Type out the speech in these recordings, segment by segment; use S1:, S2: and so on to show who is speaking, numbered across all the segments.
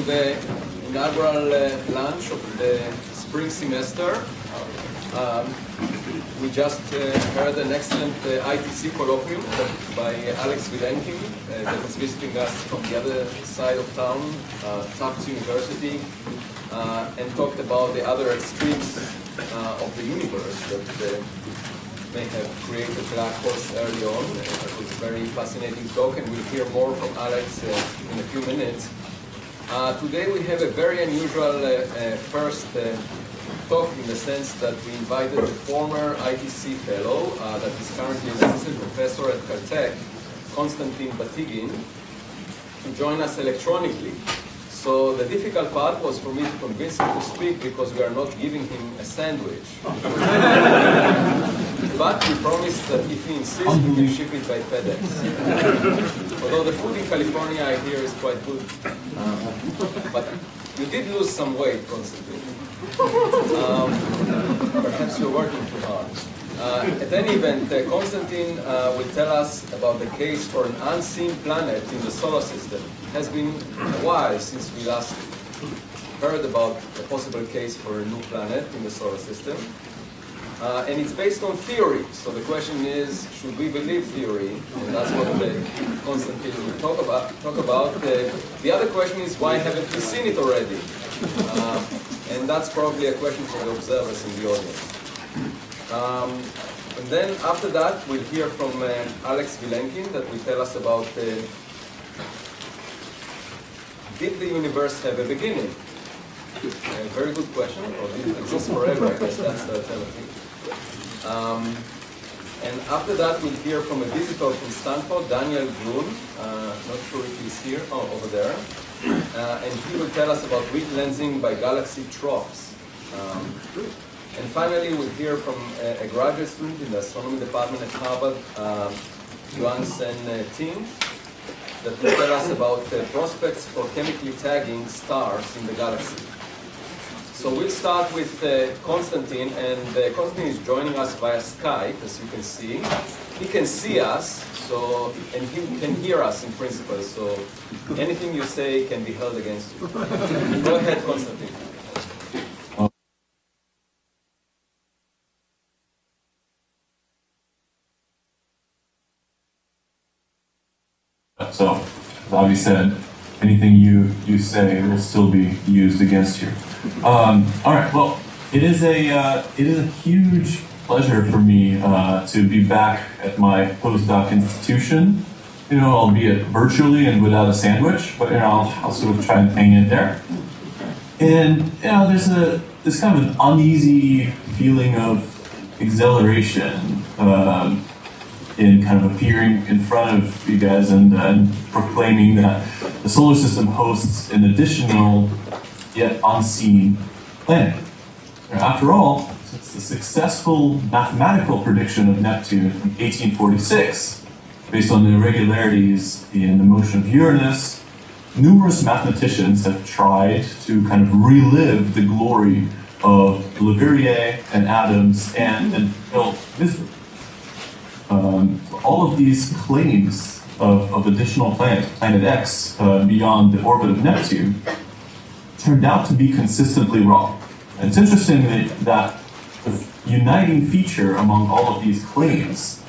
S1: the inaugural lunch of the spring semester. We just heard an excellent ITC colloquium by Alex Vilenkin that is visiting us from the other side of town, Tufts University, and talked about the other extremes of the universe that may have created black holes early on. It was a very fascinating talk, and we'll hear more from Alex in a few minutes. Today we have a very unusual first talk, in the sense that we invited a former ITC fellow that is currently an assistant professor at Caltech, Konstantin Batygin, to join us electronically. So the difficult part was for me to convince him to speak, because we are not giving him a sandwich. But we promised that if he insists, we can ship it by FedEx. Although the food in California, I hear, is quite good. But you did lose some weight, Konstantin. Perhaps you're working too hard. At any event, Konstantin will tell us about the case for an unseen planet in the solar system. It has been a while since we last heard about a possible case for a new planet in the solar system. And it's based on theory. So the question is, should we believe theory? And that's what Konstantin will talk about. The other question is, why haven't we seen it already? And that's probably a question for the observers in the audience. And then after that, we'll hear from Alex Vilenkin, that will tell us about did the universe have a beginning? A very good question. Or did it exist forever? I guess that's the alternative. And after that, we'll hear from a visitor from Stanford, Daniel Gruen. Not sure if he's here. Oh, over there. And he will tell us about weak lensing by galaxy troughs. And finally, we'll hear from a graduate student in the astronomy department at Harvard, Yuan-Sen Ting, that will tell us about prospects for chemically tagging stars in the galaxy. So we'll start with Konstantin, and Konstantin is joining us via Skype, as you can see. He can see us, and he can hear us in principle, so anything you say can be held against you. Go ahead, Konstantin.
S2: So, as Avi said, anything you say will still be used against you. All right. Well, it is a huge pleasure for me to be back at my postdoc institution. Albeit virtually and without a sandwich, but I'll sort of try and hang in there. And there's this kind of an uneasy feeling of exhilaration in kind of appearing in front of you guys and proclaiming that the solar system hosts an additional yet unseen planet. After all, since the successful mathematical prediction of Neptune in 1846, based on the irregularities in the motion of Uranus, numerous mathematicians have tried to kind of relive the glory of Leverrier and Adams and build visible. All of these claims of additional planets, Planet X, beyond the orbit of Neptune, turned out to be consistently wrong. And it's interesting that the uniting feature among all of these claims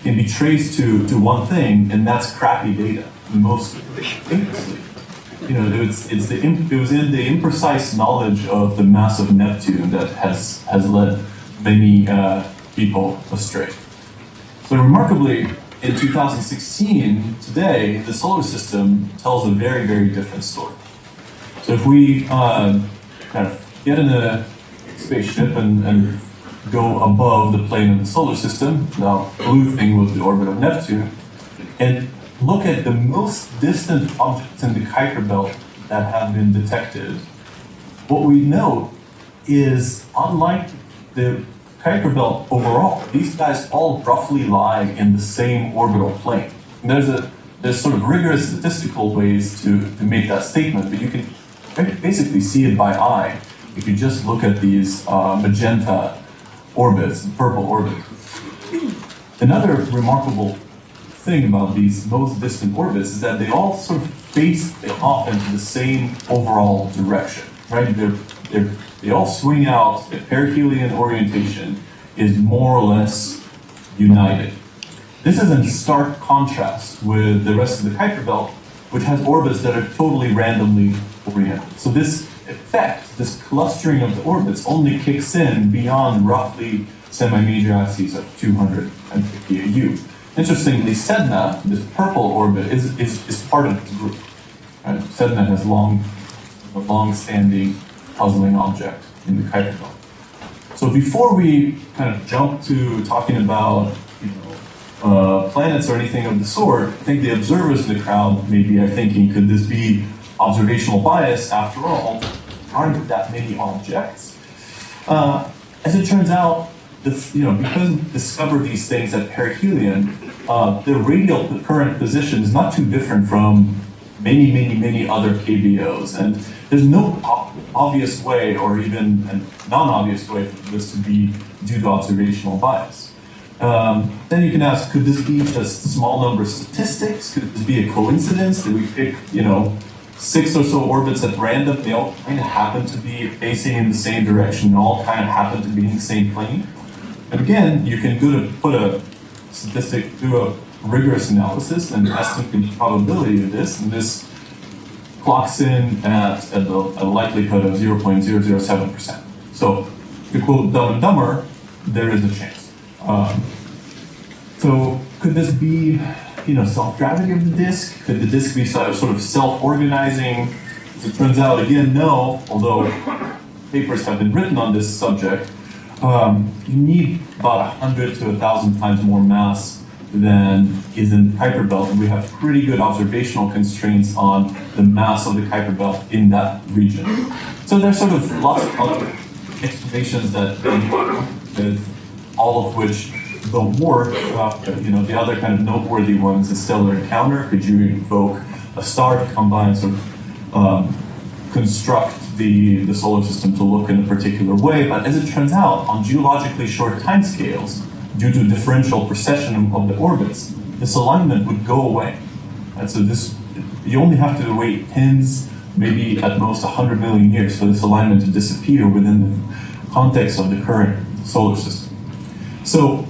S2: can be traced to one thing, and that's crappy data, most famously. It was in the imprecise knowledge of the mass of Neptune that has led many people astray. So remarkably, in 2016, today, the solar system tells a very, very different story. So if we kind of get in a spaceship and go above the plane of the solar system, the blue thing was the orbit of Neptune, and look at the most distant objects in the Kuiper belt that have been detected, what we know is, unlike the Kuiper belt overall, these guys all roughly lie in the same orbital plane. And there's sort of rigorous statistical ways to make that statement, but you can basically see it by eye if you just look at these magenta orbits, purple orbits. Another remarkable thing about these most distant orbits is that they all sort of face off into the same overall direction, right? They all swing out. The perihelion orientation is more or less united. This is in stark contrast with the rest of the Kuiper belt, which has orbits that are totally randomly oriented. So this effect, this clustering of the orbits, only kicks in beyond roughly semi-major axes of 250 AU. Interestingly, Sedna, this purple orbit, is part of the group. Right? Sedna has a long-standing puzzling object in the Kuiper belt. So before we kind of jump to talking about planets or anything of the sort, I think the observers in the crowd maybe are thinking, could this be observational bias? After all, aren't that many objects? As it turns out, because we discover these things at perihelion, the radial current position is not too different from many other KBOs, and there's no obvious way or even a non-obvious way for this to be due to observational bias. Then you can ask, could this be just small number statistics? Could this be a coincidence that we pick, 6 or so orbits at random? They all kind of happen to be facing in the same direction, and all kind of happen to be in the same plane. And again, you can put a statistic, do a rigorous analysis and estimate the probability of this, and this clocks in at a likelihood of 0.007%. So to quote Dumb and Dumber, there is a chance. So could this be, self-gravity of the disk? Could the disk be sort of self-organizing? As it turns out, again, no, although papers have been written on this subject. You need about 100 to 1,000 times more mass than is in the Kuiper belt, and we have pretty good observational constraints on the mass of the Kuiper belt in that region. So there's sort of lots of other explanations that all of which don't work. The other kind of noteworthy ones is stellar encounter. Could you invoke a star to come by and sort of construct the solar system to look in a particular way? But as it turns out, on geologically short timescales, due to differential precession of the orbits, this alignment would go away. And so you only have to wait tens, maybe at most 100 million years for this alignment to disappear within the context of the current solar system. So,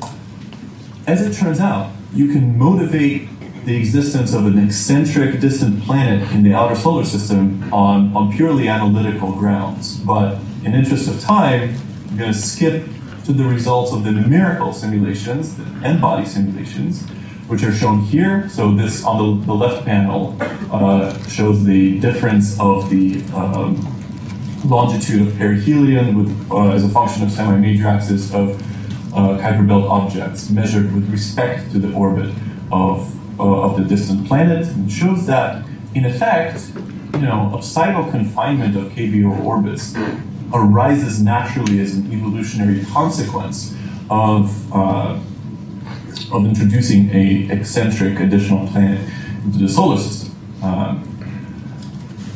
S2: as it turns out, you can motivate the existence of an eccentric distant planet in the outer solar system on purely analytical grounds. But in interest of time, I'm going to skip to the results of the numerical simulations, the n-body simulations, which are shown here. So this, on the left panel, shows the difference of the longitude of perihelion as a function of semi-major axis of Kuiper belt objects measured with respect to the orbit of the distant planet, and shows that, in effect, obsidal confinement of KBO orbits arises naturally as an evolutionary consequence of introducing a eccentric additional planet into the solar system.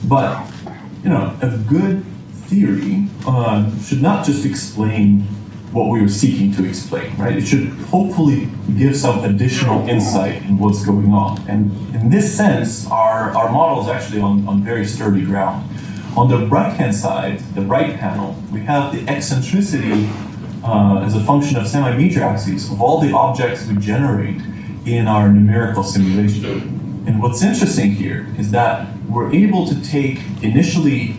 S2: But a good theory should not just explain what we were seeking to explain, right? It should hopefully give some additional insight in what's going on. And in this sense, our model is actually on very sturdy ground. On the right-hand side, the right panel, we have the eccentricity as a function of semi-major axes of all the objects we generate in our numerical simulation. And what's interesting here is that we're able to take initially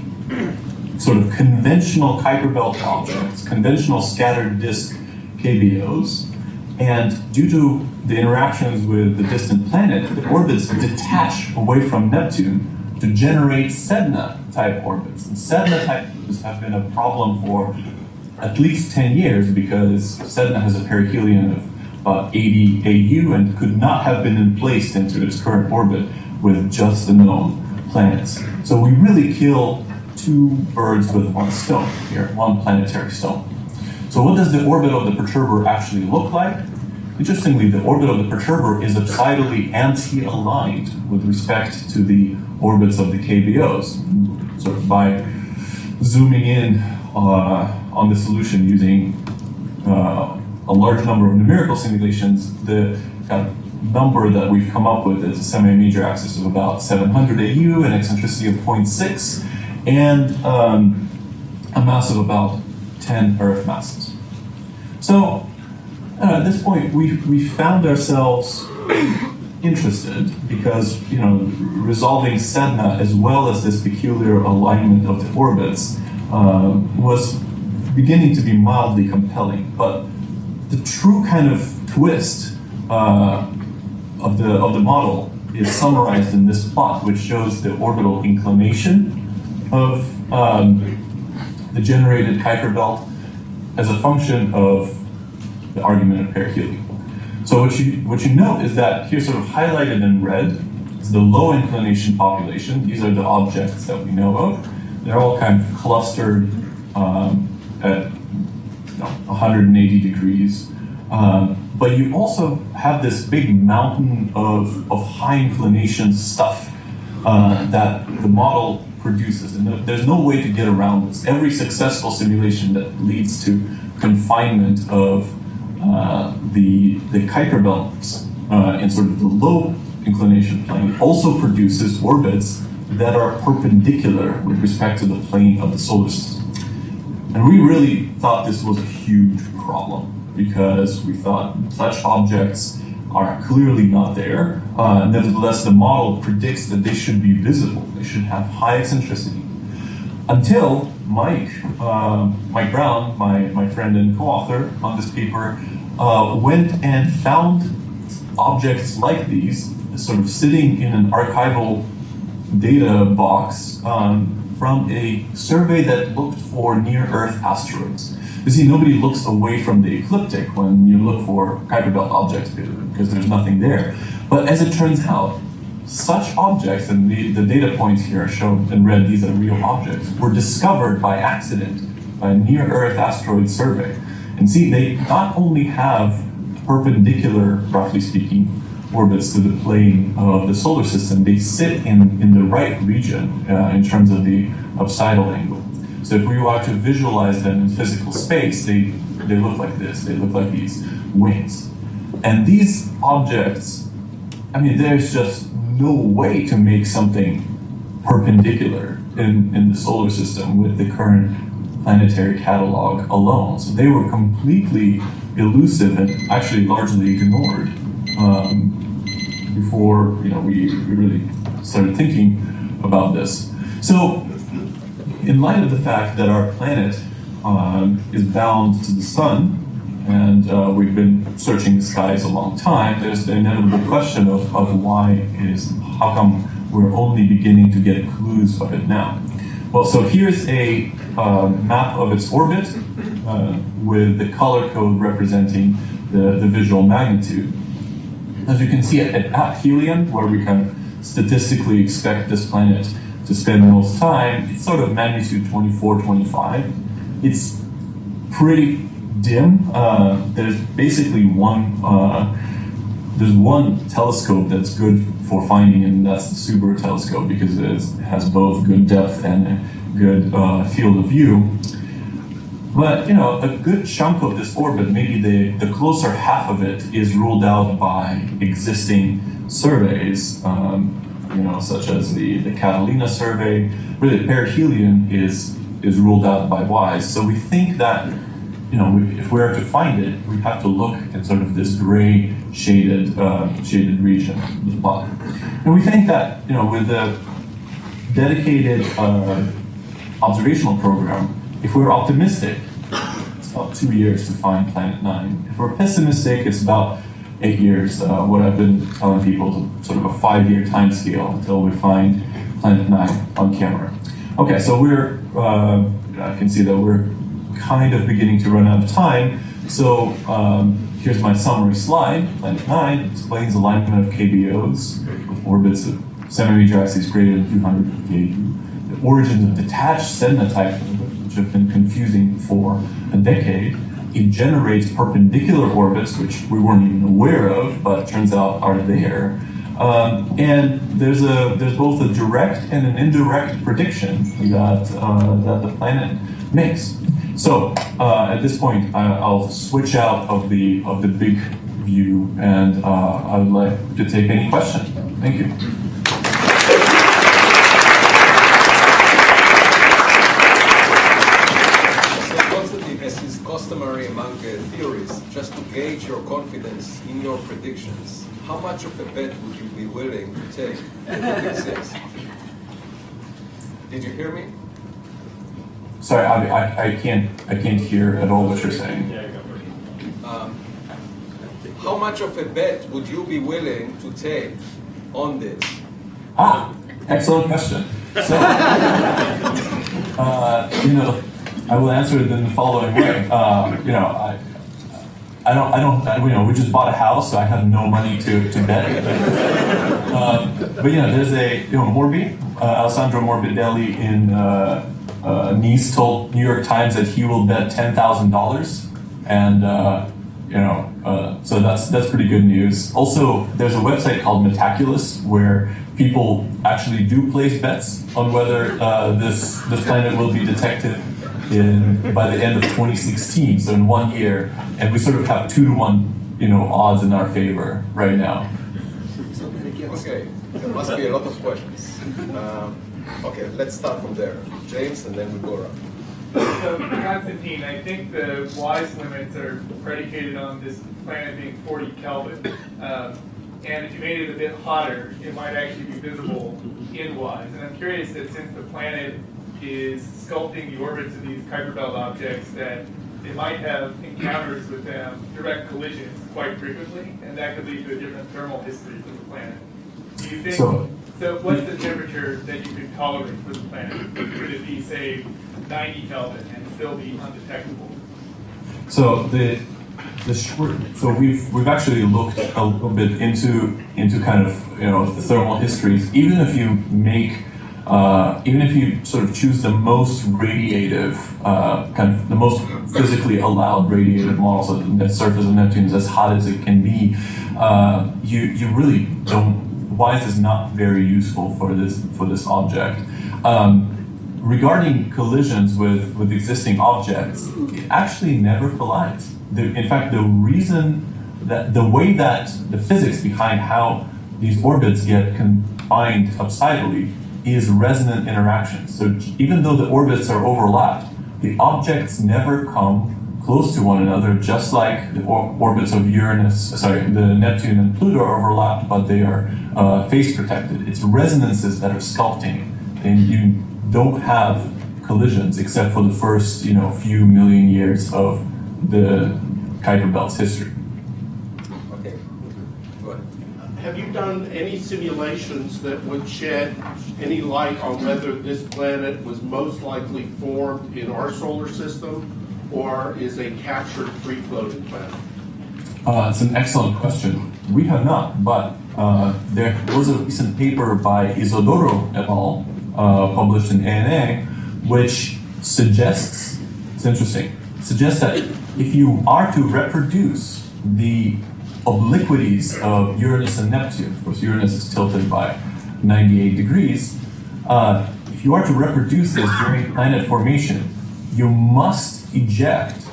S2: sort of conventional Kuiper belt objects, conventional scattered disk KBOs, and due to the interactions with the distant planet, the orbits detach away from Neptune to generate Sedna-type orbits. And Sedna-type orbits have been a problem for at least 10 years because Sedna has a perihelion of about 80 AU and could not have been placed into its current orbit with just the known planets. So we really kill two birds with one stone here, one planetary stone. So what does the orbit of the perturber actually look like? Interestingly, the orbit of the perturber is absidally anti-aligned with respect to the orbits of the KBOs. So by zooming in on the solution using a large number of numerical simulations, the number that we've come up with is a semi-major axis of about 700 AU, an eccentricity of 0.6, and a mass of about 10 Earth masses. So at this point, we found ourselves interested because, you know, resolving Sedna as well as this peculiar alignment of the orbits was beginning to be mildly compelling. But the true kind of twist of the model is summarized in this plot, which shows the orbital inclination of the generated Kuiper belt as a function of the argument of perihelion. So what you note is that here, sort of highlighted in red, is the low inclination population. These are the objects that we know of. They're all kind of clustered at 180 degrees. But you also have this big mountain of high inclination stuff that the model produces. And there's no way to get around this. Every successful simulation that leads to confinement of the Kuiper belts in sort of the low inclination plane also produces orbits that are perpendicular with respect to the plane of the solar system. And we really thought this was a huge problem because we thought such objects are clearly not there. Nevertheless, the model predicts that they should be visible. They should have high eccentricity. Until Mike Brown, my friend and co-author on this paper, went and found objects like these, sort of sitting in an archival data box from a survey that looked for near-Earth asteroids. You see, nobody looks away from the ecliptic when you look for Kuiper belt objects because there's nothing there. But as it turns out, such objects, and the data points here are shown in red, these are real objects, were discovered by accident by a near-Earth asteroid survey. And see, they not only have perpendicular, roughly speaking, orbits to the plane of the solar system, they sit in the right region in terms of the upsidal angle. So if we were to visualize them in physical space, they look like this. They look like these wings. And these objects, I mean, there's just no way to make something perpendicular in the solar system with the current planetary catalog alone. So they were completely elusive and actually largely ignored before we really started thinking about this. So in light of the fact that our planet is bound to the sun, and we've been searching the skies a long time, there's the inevitable question of how come we're only beginning to get clues of it now? Well, so here's a map of its orbit with the color code representing the visual magnitude. As you can see at aphelion, where we kind of statistically expect this planet to spend most time, it's sort of magnitude 24, 25. It's pretty dim. There's basically one telescope that's good for finding, and that's the Subaru telescope, because it has both good depth and a good field of view. But a good chunk of this orbit, maybe the closer half of it, is ruled out by existing surveys, such as the Catalina survey. Really, perihelion is ruled out by WISE. So we think that if we were to find it, we have to look at sort of this gray shaded region of the plot. And we think that with a dedicated observational program, if we're optimistic, it's about 2 years to find Planet 9. If we're pessimistic, it's about 8 years. What I've been telling people is sort of a 5-year time scale until we find Planet 9 on camera. Okay, so I can see that we're kind of beginning to run out of time. So here's my summary slide. Planet 9 explains alignment of KBOs with orbits of semi-major axes greater than 200 KU. The origins of detached Sedna-type orbits, which have been confusing for a decade. It generates perpendicular orbits, which we weren't even aware of, but turns out are there. And there's both a direct and an indirect prediction that the planet makes. So at this point, I'll switch out of the big view, and I would like to take any question. Thank you.
S1: So Konstantin, as is customary among theorists, just to gauge your confidence in your predictions, how much of a bet would you be willing to take that it exists? Did you hear me?
S2: Sorry, I can't hear at all what you're saying.
S1: How much of a bet would you be willing to take on this?
S2: Excellent question. So, I will answer it in the following way. We just bought a house, so I have no money to bet. But there's Alessandro Morbidelli in Nice told New York Times that he will bet $10,000, and so that's pretty good news. Also, there's a website called Metaculus where people actually do place bets on whether this planet will be detected by the end of 2016, so in 1 year, and we sort of have 2-to-1 odds in our favor right now.
S1: Okay, there must be a lot of questions. Okay, let's start from there. James, and then we go around.
S3: So, Konstantin, I think the WISE limits are predicated on this planet being 40 Kelvin. And if you made it a bit hotter, it might actually be visible in WISE. And I'm curious that since the planet is sculpting the orbits of these Kuiper Belt objects, that they might have encounters with them, direct collisions quite frequently, and that could lead to a different thermal history for the planet. Do you think, so what's the temperature that you could tolerate for the planet? Could it be, say, 90 Kelvin and still be undetectable?
S2: So we've actually looked a little bit into kind of the thermal histories. Even if you sort of choose the most radiative, kind of the most physically allowed radiative models of the surface of Neptune is as hot as it can be, you really don't. WISE is not very useful for this object. Regarding collisions with existing objects, it actually never collides. In fact, the way that the physics behind how these orbits get confined upsidally is resonant interactions. So even though the orbits are overlapped, the objects never come close to one another, just like the orbits of the Neptune and Pluto are overlapped, but they are phase protected. It's resonances that are sculpting, and you don't have collisions except for the first, few million years of the Kuiper Belt's history.
S1: Okay, go ahead.
S4: Have you done any simulations that would shed any light on whether this planet was most likely formed in our solar system, or is a captured free-floating planet?
S2: It's an excellent question. We have not, but there was a recent paper by Isidoro et al. Published in ANA, which suggests that if you are to reproduce the obliquities of Uranus and Neptune, of course Uranus is tilted by 98 degrees, if you are to reproduce this during planet formation, you must eject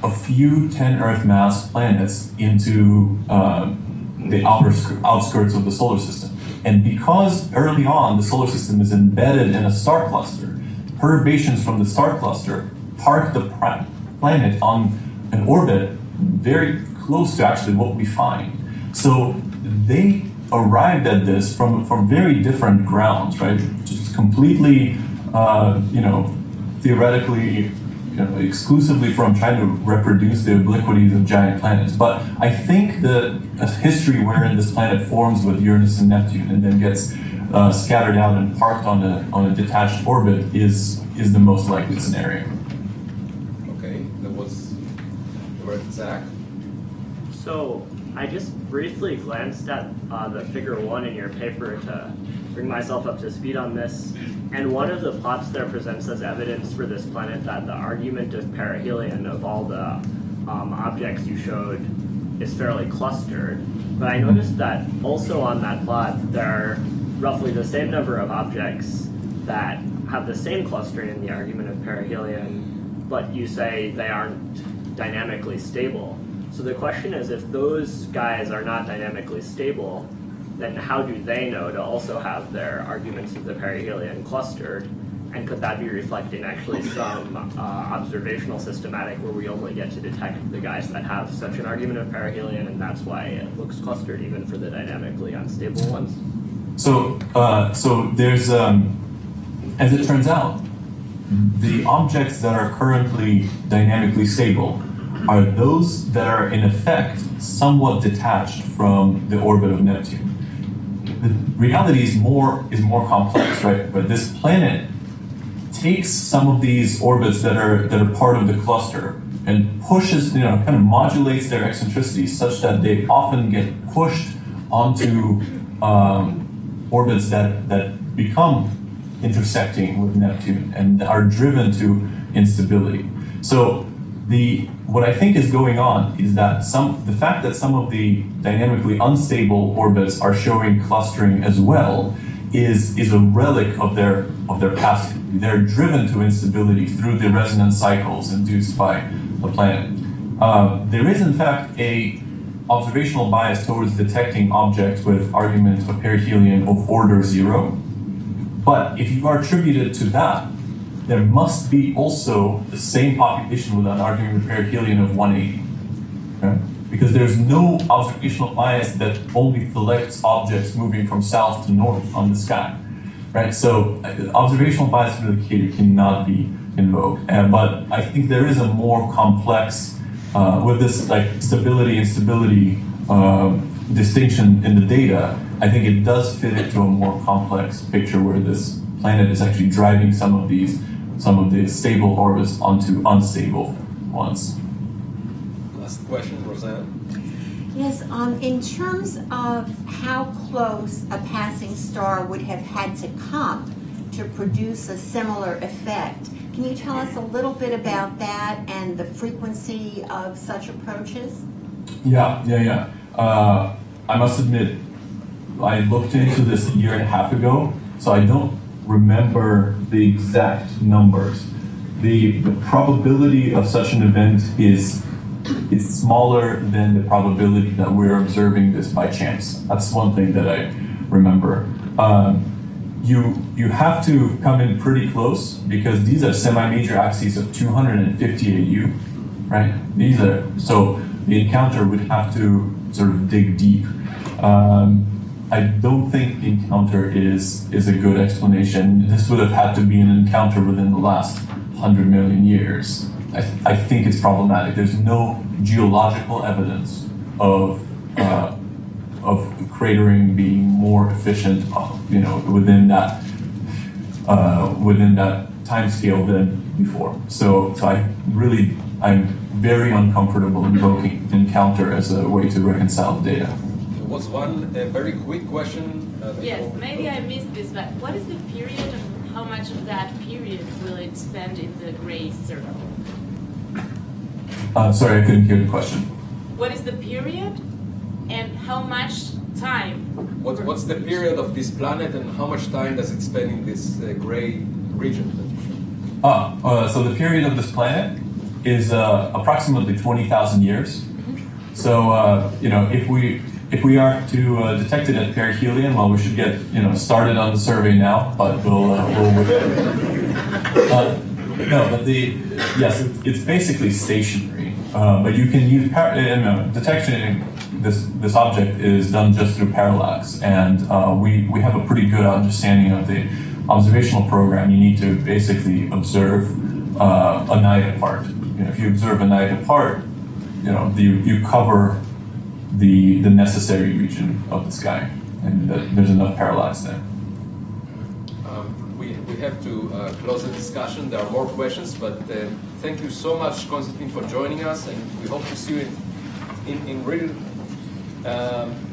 S2: a few 10 Earth mass planets into the outskirts of the solar system. And because early on the solar system is embedded in a star cluster, perturbations from the star cluster park the planet on an orbit very close to actually what we find. So they arrived at this from very different grounds, right? Just completely, theoretically, exclusively from trying to reproduce the obliquities of giant planets. But I think a history wherein this planet forms with Uranus and Neptune and then gets scattered out and parked on a detached orbit is the most likely scenario.
S1: Okay, Zach.
S5: So I just briefly glanced at the figure 1 in your paper to bring myself up to speed on this. And one of the plots there presents as evidence for this planet that the argument of perihelion of all the objects you showed is fairly clustered. But I noticed that also on that plot there are roughly the same number of objects that have the same clustering in the argument of perihelion, but you say they aren't dynamically stable. So the question is, if those guys are not dynamically stable, then how do they know to also have their arguments of the perihelion clustered? And could that be reflecting actually some observational systematic where we only get to detect the guys that have such an argument of perihelion, and that's why it looks clustered even for the dynamically unstable ones?
S2: So there's, as it turns out, the objects that are currently dynamically stable are those that are in effect somewhat detached from the orbit of Neptune. The reality is more complex, right? But this planet takes some of these orbits that are part of the cluster and pushes, kind of modulates their eccentricity such that they often get pushed onto orbits that become intersecting with Neptune and are driven to instability. So what I think is going on is that the fact that some of the dynamically unstable orbits are showing clustering as well is a relic of their past. They're driven to instability through the resonance cycles induced by the planet. There is in fact a observational bias towards detecting objects with argument of perihelion of order 0. But if you are attributed to that, there must be also the same population with an argument of perihelion of 180. Okay? Because there's no observational bias that only selects objects moving from south to north on the sky. Right? So observational bias for the indicator cannot be invoked. But I think there is a more complex, with this like stability and instability distinction in the data, I think it does fit into a more complex picture where this planet is actually driving some of the stable orbits onto unstable ones.
S1: Last question, Rosanna.
S6: Yes, in terms of how close a passing star would have had to come to produce a similar effect, can you tell us a little bit about that and the frequency of such approaches?
S2: Yeah. I must admit, I looked into this a year and a half ago, so I don't remember the exact numbers. The probability of such an event is smaller than the probability that we're observing this by chance. That's one thing that I remember. You have to come in pretty close because these are semi-major axes of 250 AU, right? So the encounter would have to sort of dig deep. I don't think the encounter is a good explanation. This would have had to be an encounter within the last 100 million years. I think it's problematic. There's no geological evidence of cratering being more efficient, within that time scale than before. So I'm very uncomfortable invoking encounter as a way to reconcile the data.
S1: There was one very quick question.
S7: Yes, maybe I missed this, but what is the period and how much of that period will it spend in the gray circle?
S2: Sorry, I couldn't hear the question.
S7: What is the period and how much time?
S1: What's the period of this planet and how much time does it spend in this gray region?
S2: So the period of this planet is approximately 20,000 years. So if we are to detect it at perihelion, well, we should get started on the survey now. But it's basically stationary. But you can use detection. This object is done just through parallax, and we have a pretty good understanding of the observational program. You need to basically observe a night apart. If you observe a night apart, you cover the necessary region of the sky, and there's enough parallax there.
S1: We have to close the discussion. There are more questions, but thank you so much, Konstantin, for joining us, and we hope to see you in real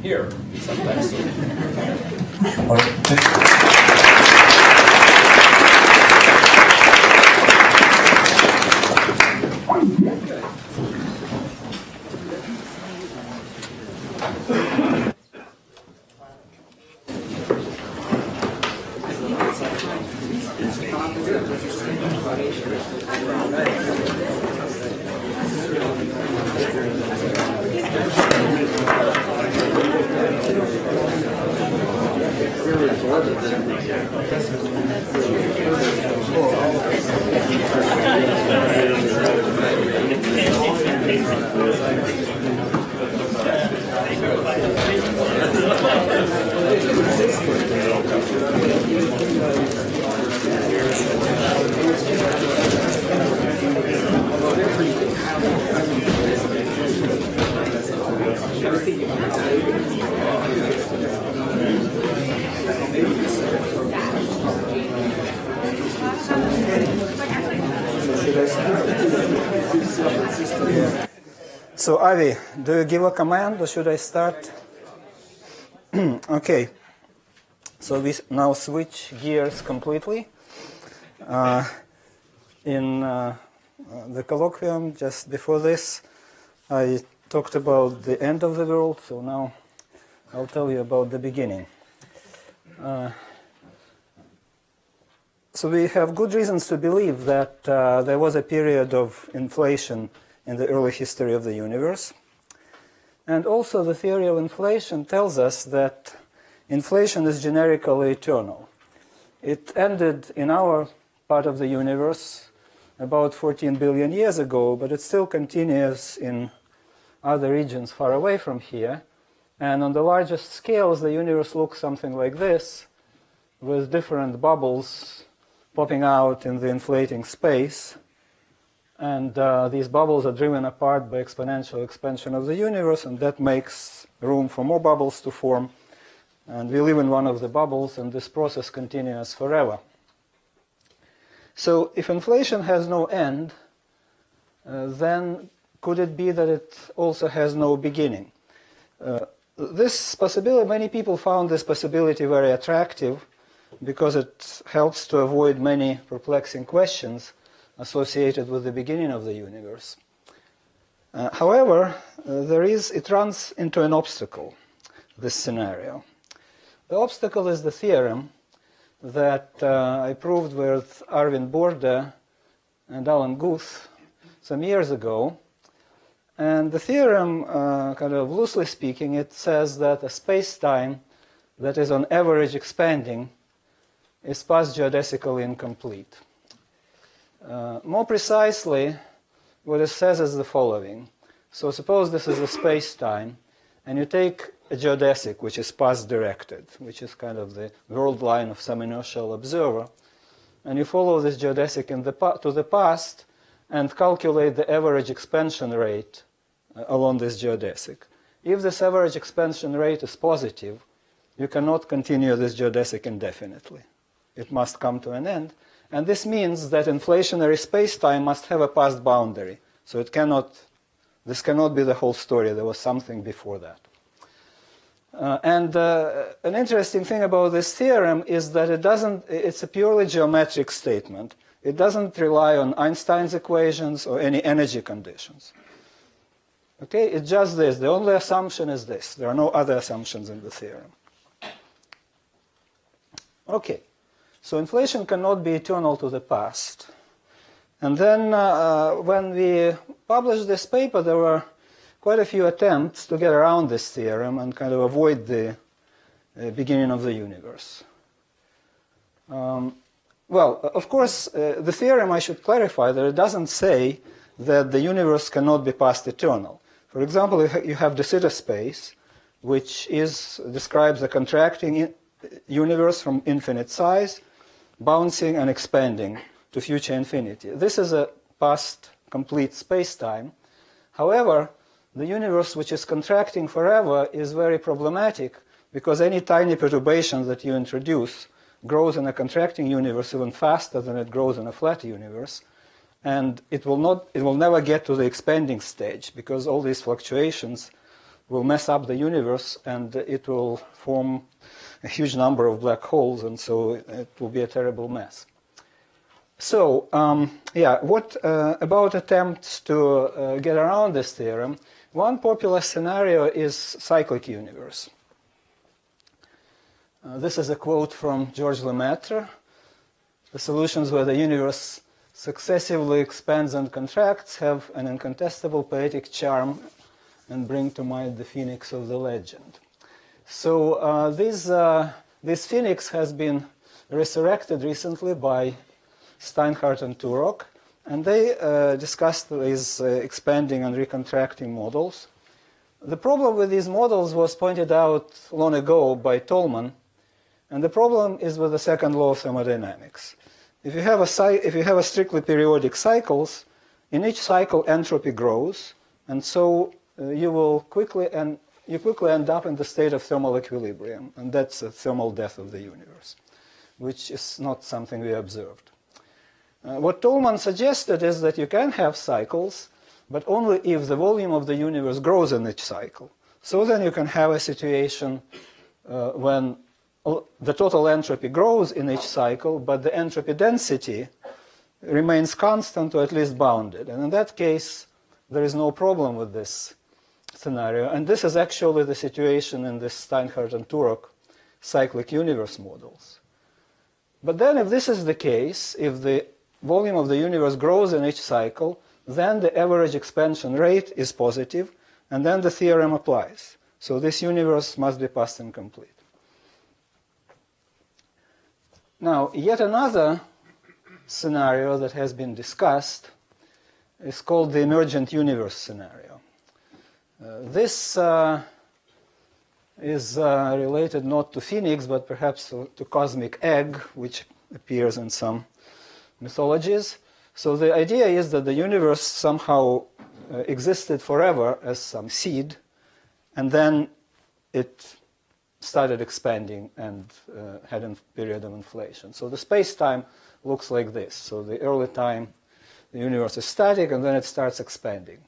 S1: here sometime soon.
S2: All right. Thank you.
S8: Thank you. So, Avi, do you give a command or should I start? Okay. So we now switch gears completely. In the colloquium just before this, I talked about the end of the world, so now I'll tell you about the beginning. So we have good reasons to believe that there was a period of inflation in the early history of the universe. And also the theory of inflation tells us that inflation is generically eternal. It ended in our part of the universe about 14 billion years ago, but it still continues in other regions far away from here. And on the largest scales, the universe looks something like this, with different bubbles popping out in the inflating space. And these bubbles are driven apart by exponential expansion of the universe, and that makes room for more bubbles to form. And we live in one of the bubbles, and this process continues forever. So if inflation has no end, then could it be that it also has no beginning? This possibility, many people found this possibility very attractive because it helps to avoid many perplexing questions associated with the beginning of the universe. However, it runs into an obstacle, this scenario. The obstacle is the theorem that I proved with Arvind Borde and Alan Guth some years ago. And the theorem, kind of loosely speaking, it says that a space-time that is on average expanding is past-geodesically incomplete. More precisely, what it says is the following. So suppose this is a space-time, and you take a geodesic, which is past-directed, which is kind of the world line of some inertial observer, and you follow this geodesic to the past and calculate the average expansion rate along this geodesic. If this average expansion rate is positive, you cannot continue this geodesic indefinitely. It must come to an end. And this means that inflationary space-time must have a past boundary. So this cannot be the whole story. There was something before that. An interesting thing about this theorem is that it's a purely geometric statement. It doesn't rely on Einstein's equations or any energy conditions. Okay, it's just this. The only assumption is this. There are no other assumptions in the theorem. Okay, so inflation cannot be eternal to the past. And then when we published this paper, there were quite a few attempts to get around this theorem and kind of avoid the beginning of the universe. Well, of course, the theorem, I should clarify that it doesn't say that the universe cannot be past eternal. For example, you have de Sitter space, which describes a contracting universe from infinite size, bouncing and expanding to future infinity. This is a past complete space-time. However, the universe which is contracting forever is very problematic because any tiny perturbation that you introduce grows in a contracting universe even faster than it grows in a flat universe. And it will never get to the expanding stage because all these fluctuations will mess up the universe and it will form a huge number of black holes, and so it will be a terrible mess. So, what about attempts to get around this theorem? One popular scenario is cyclic universe. This is a quote from George Lemaitre. The solutions where the universe successively expands and contracts have an incontestable poetic charm and bring to mind the phoenix of the legend. So this phoenix has been resurrected recently by Steinhardt and Turok, and they discussed these expanding and recontracting models. The problem with these models was pointed out long ago by Tolman, and the problem is with the second law of thermodynamics. If you have a strictly periodic cycles, in each cycle entropy grows, and so you quickly end up in the state of thermal equilibrium, and that's the thermal death of the universe, which is not something we observed. What Tolman suggested is that you can have cycles, but only if the volume of the universe grows in each cycle. So then you can have a situation when the total entropy grows in each cycle, but the entropy density remains constant or at least bounded. And in that case, there is no problem with this scenario. And this is actually the situation in this Steinhardt and Turok cyclic universe models. But then if this is the case, if the volume of the universe grows in each cycle, then the average expansion rate is positive, and then the theorem applies. So this universe must be past incomplete. Now, yet another scenario that has been discussed is called the emergent universe scenario. This is related not to Phoenix, but perhaps to cosmic egg, which appears in some mythologies. So the idea is that the universe somehow existed forever as some seed, and then it started expanding and had a period of inflation. So the space-time looks like this. So the early time, the universe is static, and then it starts expanding.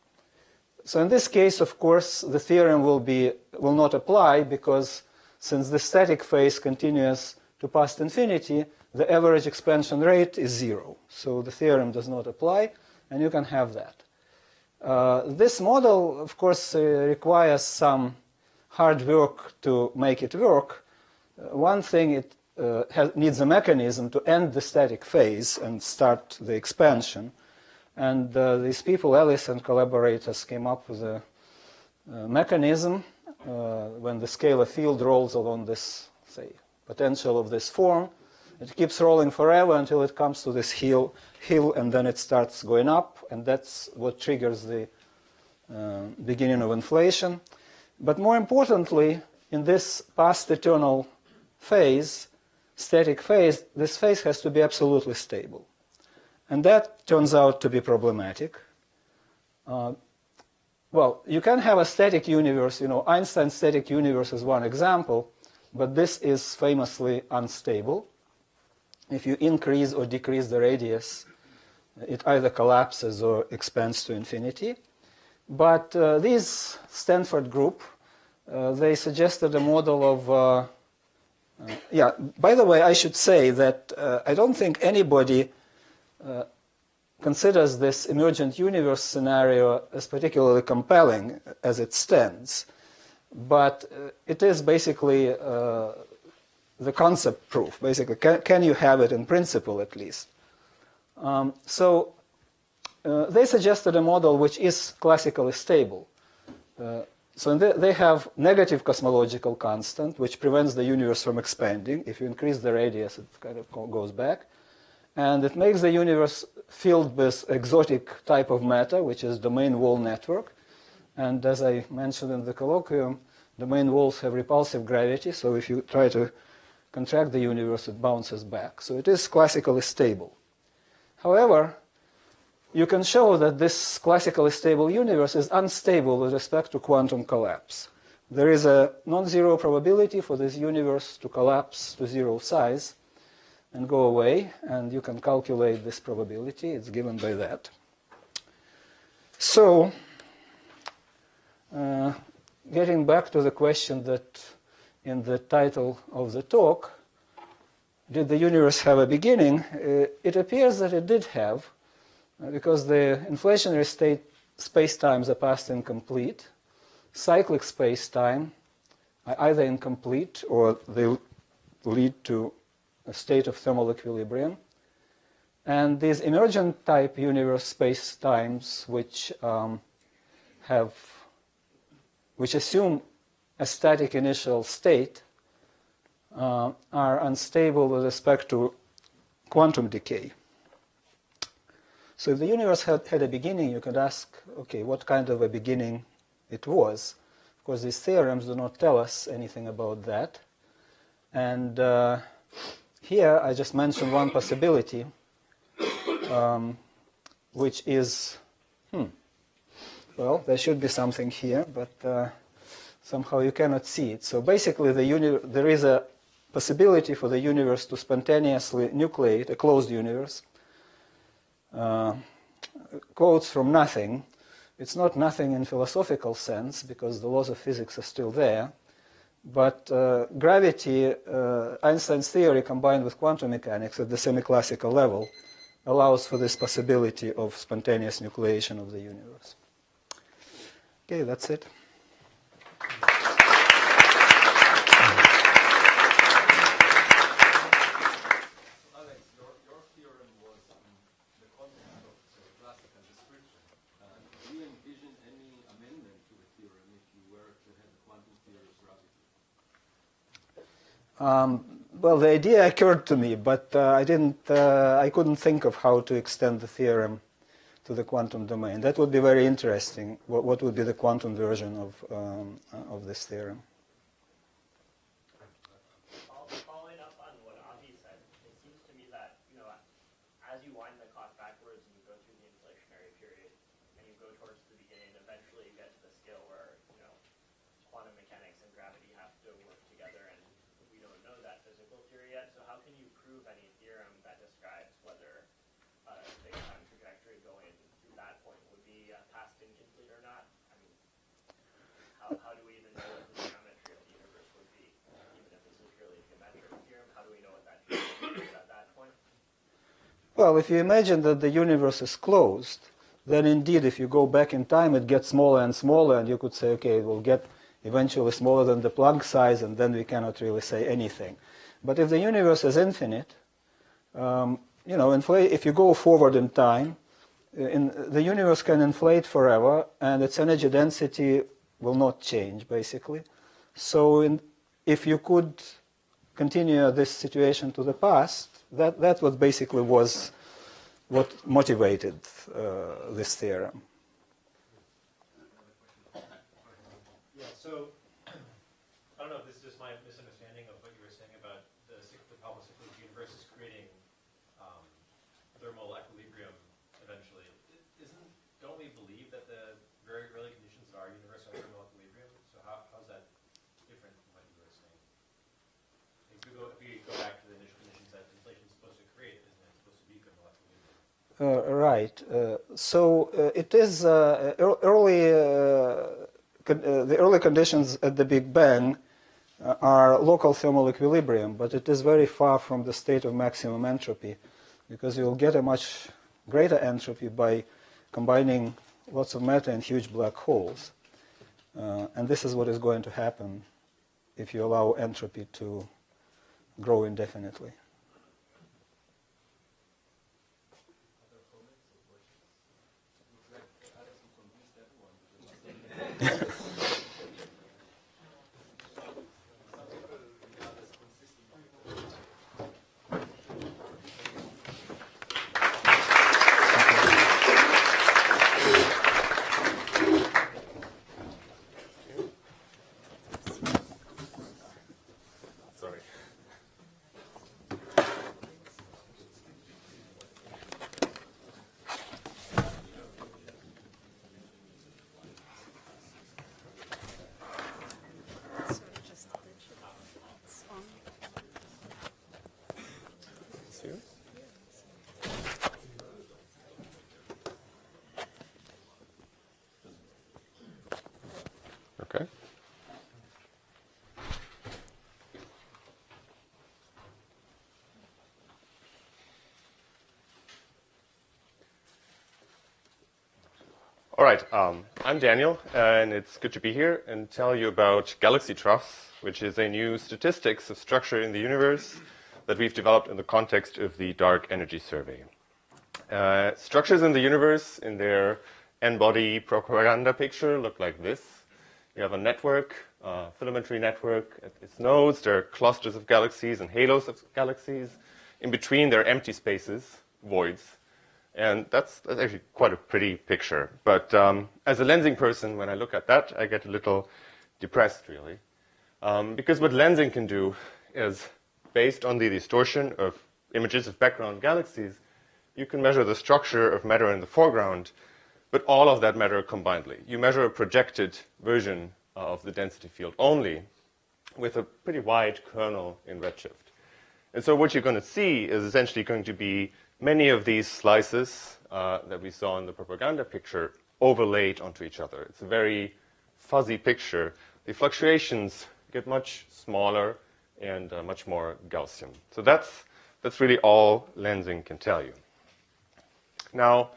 S8: So in this case, of course, the theorem will not apply, because since the static phase continues to past infinity, the average expansion rate is 0. So the theorem does not apply, and you can have that. This model, of course, requires some hard work to make it work. One thing, it needs a mechanism to end the static phase and start the expansion. And these people, Ellis and collaborators, came up with a mechanism when the scalar field rolls along this, say, potential of this form. It keeps rolling forever until it comes to this hill, and then it starts going up, and that's what triggers the beginning of inflation. But more importantly, in this past eternal phase, static phase, this phase has to be absolutely stable. And that turns out to be problematic. Well, you can have a static universe. Einstein's static universe is one example, but this is famously unstable. If you increase or decrease the radius, it either collapses or expands to infinity. But this Stanford group, they suggested a model of... by the way, I should say that I don't think anybody considers this emergent universe scenario as particularly compelling as it stands. But it is basically the concept proof. Basically, can you have it in principle at least? So they suggested a model which is classically stable. So they have negative cosmological constant, which prevents the universe from expanding. If you increase the radius, it kind of goes back. And it makes the universe filled with exotic type of matter, which is domain wall network. And as I mentioned in the colloquium, domain walls have repulsive gravity, so if you try to contract the universe, it bounces back. So it is classically stable. However, you can show that this classically stable universe is unstable with respect to quantum collapse. There is a non-zero probability for this universe to collapse to zero size and go away, and you can calculate this probability. It's given by that. So, getting back to the question that in the title of the talk, did the universe have a beginning? It appears that it did have, because the inflationary state spacetimes are past incomplete. Cyclic spacetime are either incomplete or they lead to a state of thermal equilibrium. And these emergent type universe spacetimes which assume a static initial state are unstable with respect to quantum decay. So if the universe had a beginning, you could ask, okay, what kind of a beginning it was? Of course, these theorems do not tell us anything about that. And here I just mentioned one possibility, which is, well, there should be something here, but somehow you cannot see it. So basically, there is a possibility for the universe to spontaneously nucleate a closed universe, quotes from nothing, It's not nothing in philosophical sense because the laws of physics are still there, but gravity, Einstein's theory combined with quantum mechanics at the semi-classical level allows for this possibility of spontaneous nucleation of the universe. Okay, that's it.
S1: Alex, your theorem was in the context of classical description. Do you envision any amendment to the theorem if you were to have the quantum theory of gravity?
S8: Well, the idea occurred to me, but I couldn't think of how to extend the theorem to the quantum domain. That would be very interesting. What would be the quantum version of this theorem?
S5: Following up on what Avi said, it seems to me that, as you wind the clock backwards and you go through the inflationary period and you go towards the beginning, eventually you get to the scale where, quantum mechanics and gravity have to work together, and we don't know that physical theory yet. So how can you prove any theorem that describes whether a space-time trajectory going through that point would be past incomplete or not? I mean, how do we even know what the geometry of the universe would be? Even if this is purely a geometric theorem, how do we know what that geometry is at that point?
S8: Well, if you imagine that the universe is closed, then indeed, if you go back in time, it gets smaller and smaller, and you could say, okay, it will get eventually smaller than the Planck size, and then we cannot really say anything. But if the universe is infinite, if you go forward in time, the universe can inflate forever, and its energy density will not change, basically. So if you could continue this situation to the past, that was basically was what motivated this theorem.
S9: Yeah, so I don't know if this is just my misunderstanding of what you were saying about the problem of cyclic universes creating thermal equilibrium eventually. Don't we believe that the very early conditions of our universe are thermal equilibrium? So how's that different from what you were saying? If we go back to the initial conditions that inflation is supposed to create, isn't it supposed to be thermal equilibrium?
S8: Right. So it is the early conditions at the Big Bang are local thermal equilibrium, but it is very far from the state of maximum entropy, because you'll get a much greater entropy by combining lots of matter in huge black holes. And this is what is going to happen if you allow entropy to grow indefinitely.
S10: Okay. All right, I'm Daniel, and it's good to be here and tell you about galaxy troughs, which is a new statistics of structure in the universe that we've developed in the context of the Dark Energy Survey. Structures in the universe in their n-body propaganda picture look like this. You have a network, a filamentary network. At its nodes, there are clusters of galaxies and halos of galaxies. In between, there are empty spaces, voids. And that's actually quite a pretty picture. But as a lensing person, when I look at that, I get a little depressed, really. Because what lensing can do is, based on the distortion of images of background galaxies, you can measure the structure of matter in the foreground, but all of that matter combinedly. You measure a projected version of the density field only with a pretty wide kernel in redshift. And so what you're going to see is essentially going to be many of these slices that we saw in the propaganda picture overlaid onto each other. It's a very fuzzy picture. The fluctuations get much smaller and much more Gaussian. So that's really all lensing can tell you. Now,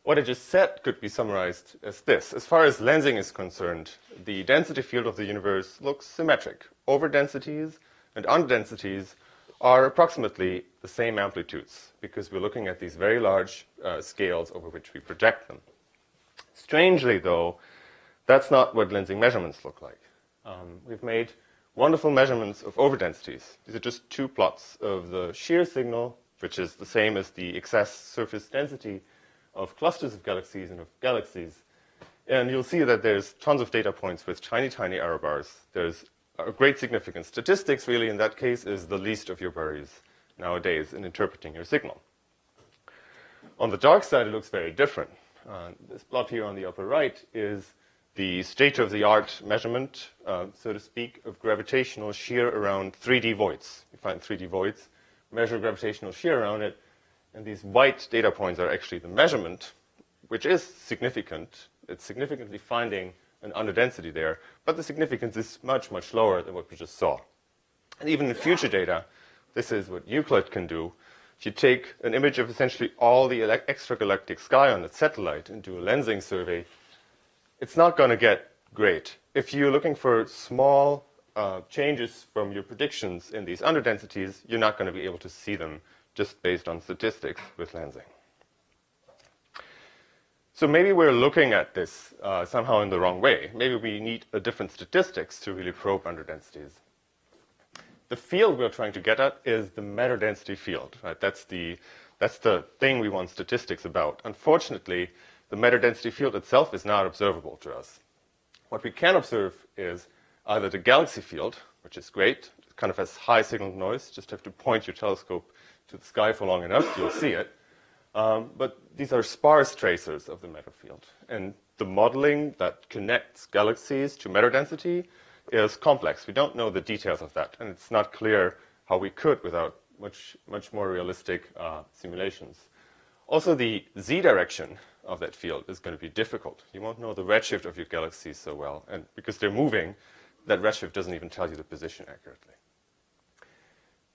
S10: what I just said could be summarized as this. As far as lensing is concerned, the density field of the universe looks symmetric. Overdensities and underdensities are approximately the same amplitudes because we're looking at these very large scales over which we project them. Strangely, though, that's not what lensing measurements look like. We've made wonderful measurements of overdensities. These are just two plots of the shear signal, which is the same as the excess surface density of clusters of galaxies and of galaxies. And you'll see that there's tons of data points with tiny, tiny error bars. There's a great significance. Statistics, really, in that case, is the least of your worries nowadays in interpreting your signal. On the dark side, it looks very different. This plot here on the upper right is the state-of-the-art measurement, so to speak, of gravitational shear around 3D voids. You find 3D voids, measure gravitational shear around it, and these white data points are actually the measurement, which is significant. It's significantly finding an underdensity there, but the significance is much, much lower than what we just saw. And even in future data, this is what Euclid can do. If you take an image of essentially all the extragalactic sky on its satellite and do a lensing survey, it's not going to get great. If you're looking for small changes from your predictions in these underdensities, you're not going to be able to see them just based on statistics with lensing. So maybe we're looking at this somehow in the wrong way. Maybe we need a different statistics to really probe underdensities. The field we're trying to get at is the matter density field. Right? That's the thing we want statistics about. Unfortunately, the matter density field itself is not observable to us. What we can observe is either the galaxy field, which is great, it kind of has high signal noise, just have to point your telescope to the sky for long enough, you'll see it. But these are sparse tracers of the matter field. And the modeling that connects galaxies to matter density is complex. We don't know the details of that, and it's not clear how we could without much more realistic simulations. Also, the z direction of that field is going to be difficult. You won't know the redshift of your galaxies so well, and because they're moving, that redshift doesn't even tell you the position accurately.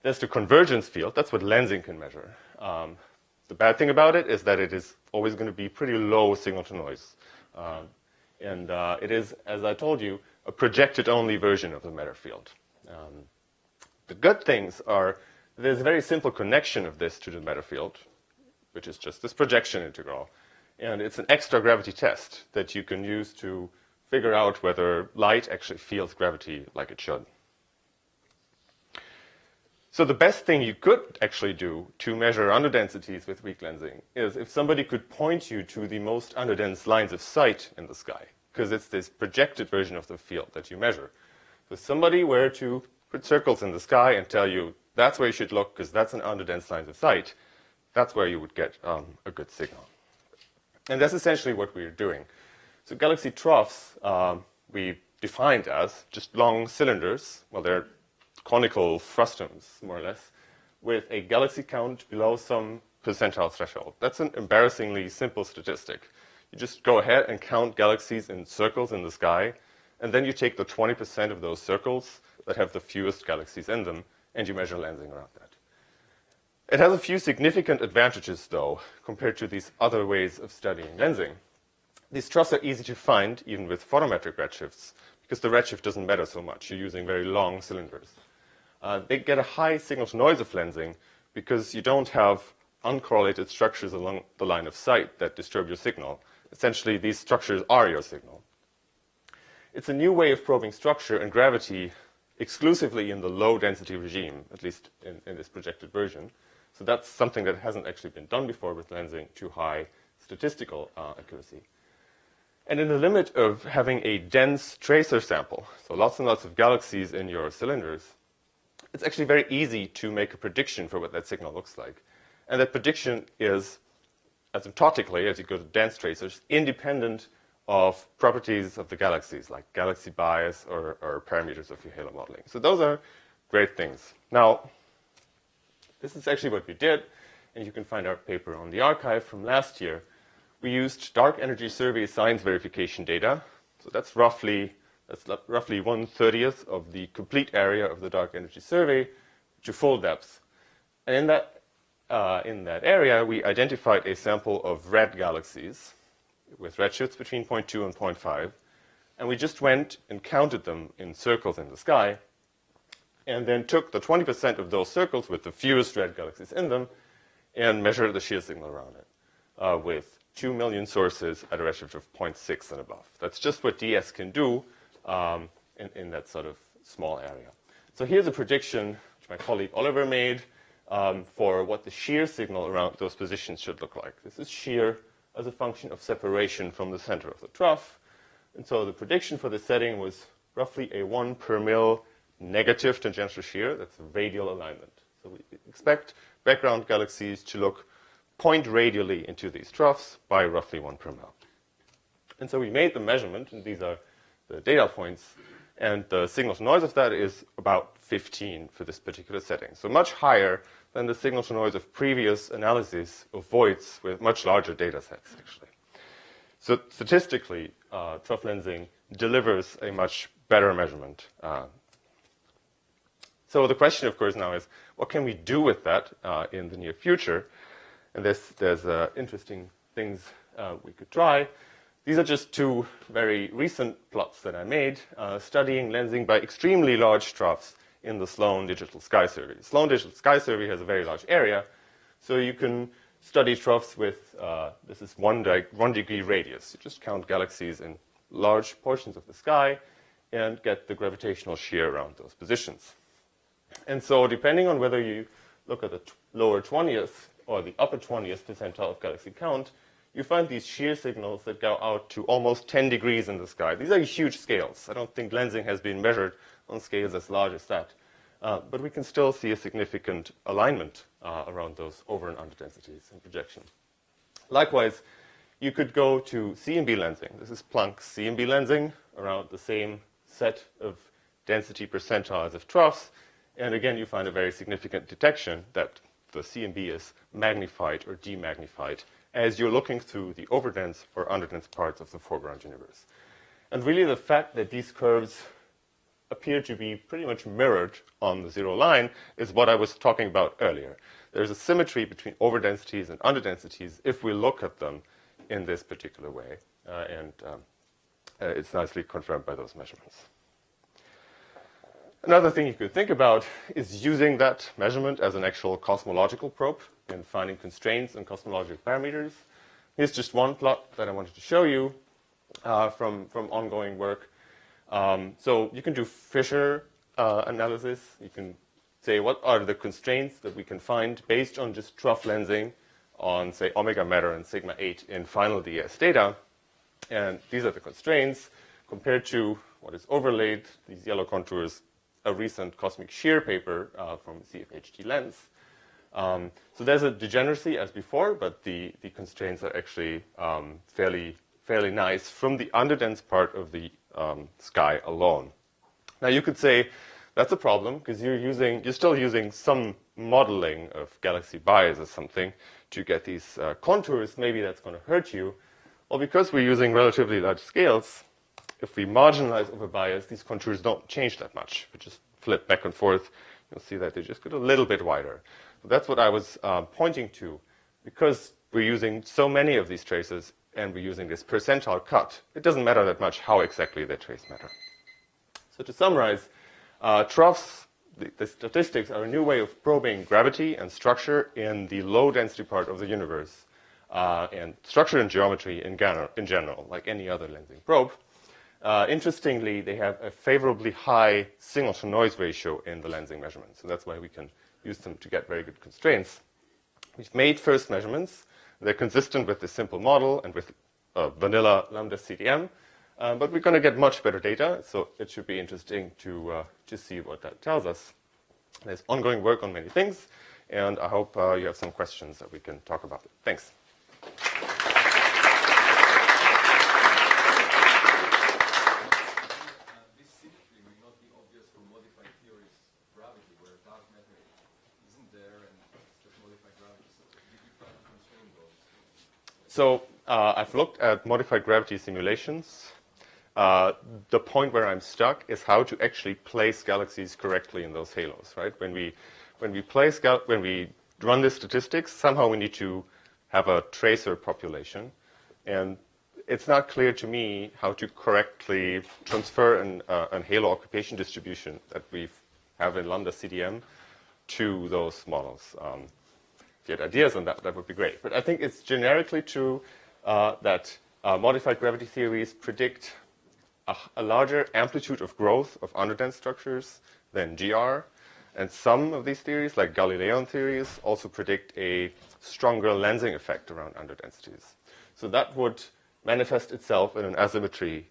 S10: There's the convergence field. That's what lensing can measure. The bad thing about it is that it is always going to be pretty low signal-to-noise. And it is, as I told you, a projected-only version of the matter field. The good things are there's a very simple connection of this to the matter field, which is just this projection integral. And it's an extra gravity test that you can use to figure out whether light actually feels gravity like it should. So the best thing you could actually do to measure underdensities with weak lensing is if somebody could point you to the most underdense lines of sight in the sky, because it's this projected version of the field that you measure. So if somebody were to put circles in the sky and tell you that's where you should look because that's an underdense line of sight, that's where you would get a good signal. And that's essentially what we're doing. So galaxy troughs we defined as just long cylinders. Well, they're conical frustums, more or less, with a galaxy count below some percentile threshold. That's an embarrassingly simple statistic. You just go ahead and count galaxies in circles in the sky, and then you take the 20% of those circles that have the fewest galaxies in them, and you measure lensing around that. It has a few significant advantages, though, compared to these other ways of studying lensing. These troughs are easy to find, even with photometric redshifts, because the redshift doesn't matter so much. You're using very long cylinders. They get a high signal-to-noise of lensing because you don't have uncorrelated structures along the line of sight that disturb your signal. Essentially, these structures are your signal. It's a new way of probing structure and gravity exclusively in the low-density regime, at least in this projected version. So that's something that hasn't actually been done before with lensing to high statistical accuracy. And in the limit of having a dense tracer sample, so lots and lots of galaxies in your cylinders, it's actually very easy to make a prediction for what that signal looks like. And that prediction is, asymptotically, as you go to dense tracers, independent of properties of the galaxies, like galaxy bias or parameters of your halo modeling. So those are great things. Now, this is actually what we did, and you can find our paper on the archive from last year, we used dark energy survey science verification data. So that's roughly 1/30 of the complete area of the dark energy survey to full depth. And in that area, we identified a sample of red galaxies with redshifts between 0.2 and 0.5. And we just went and counted them in circles in the sky, and then took the 20% of those circles with the fewest red galaxies in them and measured the shear signal around it with 2 million sources at a redshift of 0.6 and above. That's just what DS can do in that sort of small area. So here's a prediction which my colleague Oliver made for what the shear signal around those positions should look like. This is shear as a function of separation from the center of the trough. And so the prediction for the setting was roughly a 1 per mil negative tangential shear. That's a radial alignment. So we expect background galaxies to point radially into these troughs by roughly 1 per mil. And so we made the measurement, and these are the data points, and the signal to noise of that is about 15 for this particular setting. So much higher than the signal to noise of previous analyses of voids with much larger data sets, actually. So statistically, trough lensing delivers a much better measurement. So the question, of course, now is, what can we do with that in the near future? And there's interesting things we could try. These are just two very recent plots that I made, studying lensing by extremely large troughs in the Sloan Digital Sky Survey. Sloan Digital Sky Survey has a very large area, so you can study troughs with, this is 1 degree radius. You just count galaxies in large portions of the sky and get the gravitational shear around those positions. And so depending on whether you look at the lower 20th or the upper 20th percentile of galaxy count, you find these shear signals that go out to almost 10 degrees in the sky. These are huge scales. I don't think lensing has been measured on scales as large as that. But we can still see a significant alignment around those over and under densities in projection. Likewise, you could go to CMB lensing. This is Planck's CMB lensing around the same set of density percentiles of troughs. And again, you find a very significant detection that the CMB is magnified or demagnified as you're looking through the overdense or underdense parts of the foreground universe. And really the fact that these curves appear to be pretty much mirrored on the zero line is what I was talking about earlier. There's a symmetry between overdensities and underdensities if we look at them in this particular way. And it's nicely confirmed by those measurements. Another thing you could think about is using that measurement as an actual cosmological probe in finding constraints and cosmological parameters. Here's just one plot that I wanted to show you from ongoing work. So you can do Fisher analysis. You can say what are the constraints that we can find based on just trough lensing on, say, omega matter and sigma 8 in final DS data. And these are the constraints compared to what is overlaid, these yellow contours, a recent cosmic shear paper from CFHT Lens. So there's a degeneracy as before, but the constraints are actually fairly nice from the underdense part of the sky alone. Now you could say that's a problem because you're still using some modeling of galaxy bias or something to get these contours. Maybe that's going to hurt you. Well, because we're using relatively large scales, if we marginalize over bias, these contours don't change that much. If we just flip back and forth, you'll see that they just get a little bit wider. So that's what I was pointing to. Because we're using so many of these traces and we're using this percentile cut, it doesn't matter that much how exactly the trace matter. So to summarize, troughs, the statistics are a new way of probing gravity and structure in the low density part of the universe, and structure and geometry in general, like any other lensing probe. Interestingly, they have a favorably high signal-to-noise ratio in the lensing measurements, and that's why we can use them to get very good constraints. We've made first measurements. They're consistent with the simple model and with vanilla lambda CDM, but we're going to get much better data, so it should be interesting to see what that tells us. There's ongoing work on many things, and I hope you have some questions that we can talk about. Thanks. So I've looked at modified gravity simulations. The point where I'm stuck is how to actually place galaxies correctly in those halos, right? When we run the statistics, somehow we need to have a tracer population, and it's not clear to me how to correctly transfer an halo occupation distribution that we have in lambda CDM to those models. If you had ideas on that, that would be great. But I think it's generically true that modified gravity theories predict a larger amplitude of growth of underdense structures than GR. And some of these theories, like Galilean theories, also predict a stronger lensing effect around underdensities. So that would manifest itself in an asymmetry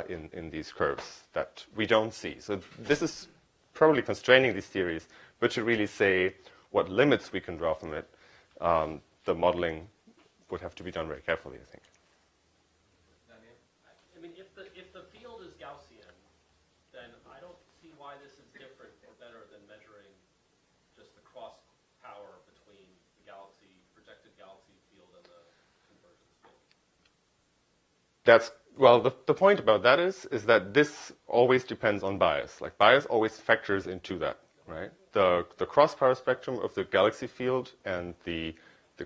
S10: in these curves that we don't see. So this is probably constraining these theories, but to really say what limits we can draw from it, the modeling would have to be done very carefully, I think.
S9: I mean, if the field is Gaussian, then I don't see why this is different or better than measuring just the cross power between the galaxy, projected galaxy field and the convergence field.
S10: Well, the point about that is that this always depends on bias. Like, bias always factors into that, right? The cross power spectrum of the galaxy field and the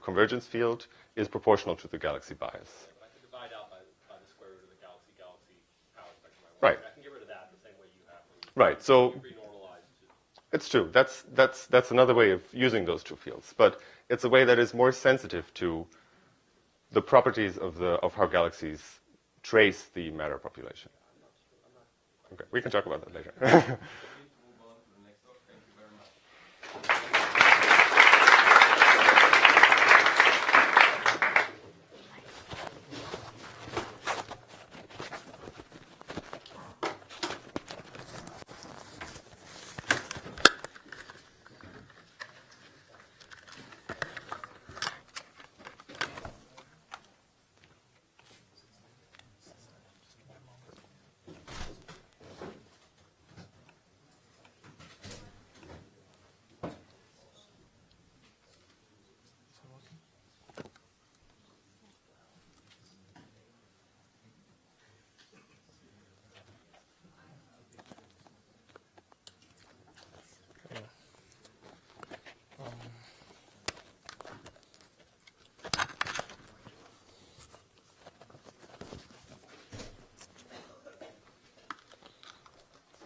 S10: convergence field is proportional to the galaxy bias.
S9: I can divide out by the square root of the galaxy power spectrum.
S10: Right.
S9: I can get rid of that the same way you have.
S10: Right. So
S9: Renormalize to.
S10: it's true. That's another way of using those two fields, but it's a way that is more sensitive to the properties of how galaxies trace the matter population. Okay, we can talk about that later.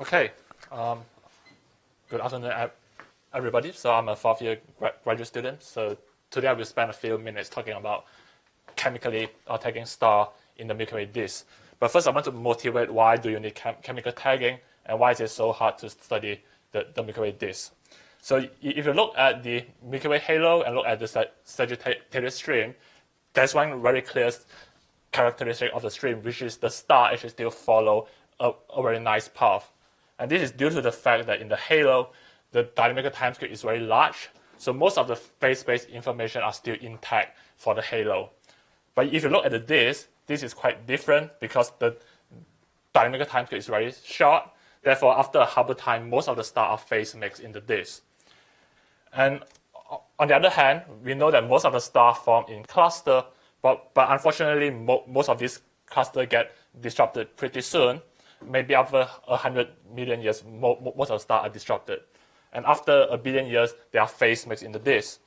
S11: Okay. Good afternoon, everybody. So I'm a fourth-year graduate student. So today I will spend a few minutes talking about chemically tagging star in the Milky Way disk. But first, I want to motivate why do you need chemical tagging and why is it so hard to study the Milky Way disk. So if you look at the Milky Way halo and look at the Sagittarius stream, there's one very clear characteristic of the stream, which is the star actually still follow a very nice path. And this is due to the fact that in the halo, the dynamical timescale is very large. So most of the phase space information are still intact for the halo. But if you look at the disk, this is quite different because the dynamical timescale is very short. Therefore, after a Hubble time, most of the stars are phase mixed in the disk. And on the other hand, we know that most of the stars form in cluster, but unfortunately, most of these clusters get disrupted pretty soon. Maybe after 100 million years, most of the stars are disrupted. And after a billion years, they are phase mixed in the disk.